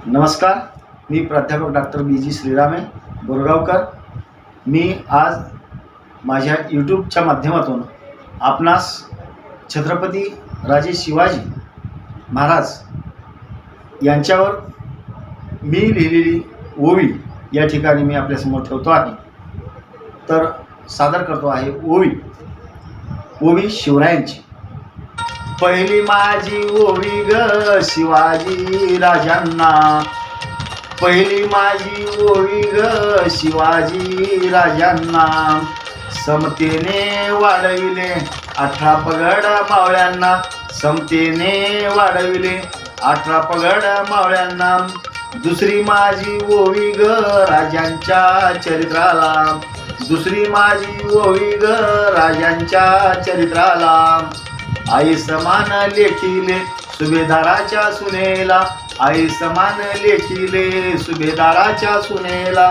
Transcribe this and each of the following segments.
नमस्कार, मी प्राध्यापक doctor BG. श्रीरामे Borgaonkar. मी आज माझ्या यूट्यूबच्या माध्यमातून आपणास छत्रपती राजे शिवाजी महाराज यांच्यावर मी लिहिलेली ओवी या ठिकाणी मी आपल्यासमोर ठेवतो आहे। तर सादर करतो आहे ओवी शिवरायांची। पहिली माझी ओवी ग शिवाजी राजांना, पहिली माझी ओवी ग शिवाजी राजांना, समतेने वाढविले 18 पगड मावळ्यांना, समतेने वाढविले 18 पगड मावळ्यांना। दुसरी माझी ओवी ग राजांच्या चरित्राला, दुसरी माझी ओवी ग राजांच्या चरित्राला। आई समान लेखिले सुभेदाराच्या सुनेला, आई समान लेखिले सुभेदाराच्या सुनेला।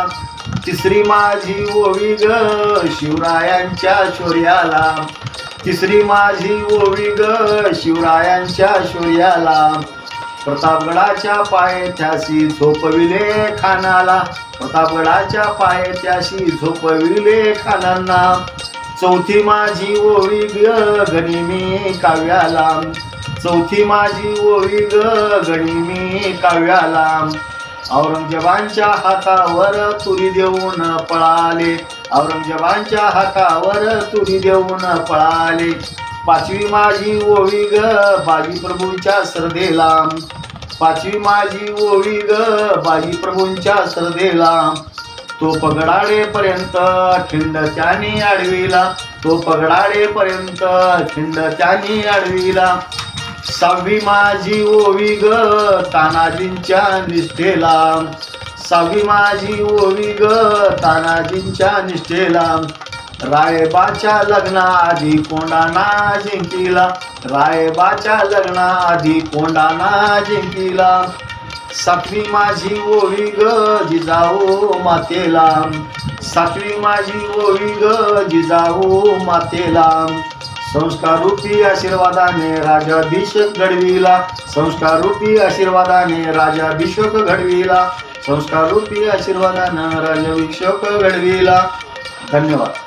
तिसरी माझी ओवी ग शिवरायांच्या शौर्याला, तिसरी माझी ओवी ग शिवरायांच्या शौर्याला। प्रतापगडाच्या पायथ्याशी झोपविले खानाला, प्रतापगडाच्या पायथ्याशी झोपविले खानांना। चौथी माझी ओवी ग गनिमी काव्याला, चौथी माझी ओवी ग गनिमी काव्याला। औरंगजेबांच्या हातावर तुरी देऊन पळाले, औरंगजेबांच्या हातावर तुरी देऊन पळाले। पाचवी माझी ओवी ग बाजीप्रभूंच्या सरदेला, पाचवी माझी ओवी ग बाजीप्रभूंच्या सरदेला। तो पगडाडेपर्यंत खिंड त्याने अडविला, तो पगडाडेपर्यंत खिंड त्याने अडविला। सहावी माझी ओवी ग तानाजींच्या निष्ठेला, सहावी माझी ओवी ग तानाजींच्या निष्ठेला। रायबाच्या लग्नाआधी कोंडाणा जिंकिला, रायबाच्या लग्नाआधी कोंडाणा जिंकिला। सातवी माझी ओवी ग जिजाऊ मातेला, सातवी माझी ओवी ग जिजाऊ मातेला। संस्काररूपी आशीर्वादाने राजाभिषेक घडविला, संस्काररूपी आशीर्वादाने राजाभिषेक घडविला, संस्काररूपी आशीर्वादाने राजाभिषेक घडविला। धन्यवाद।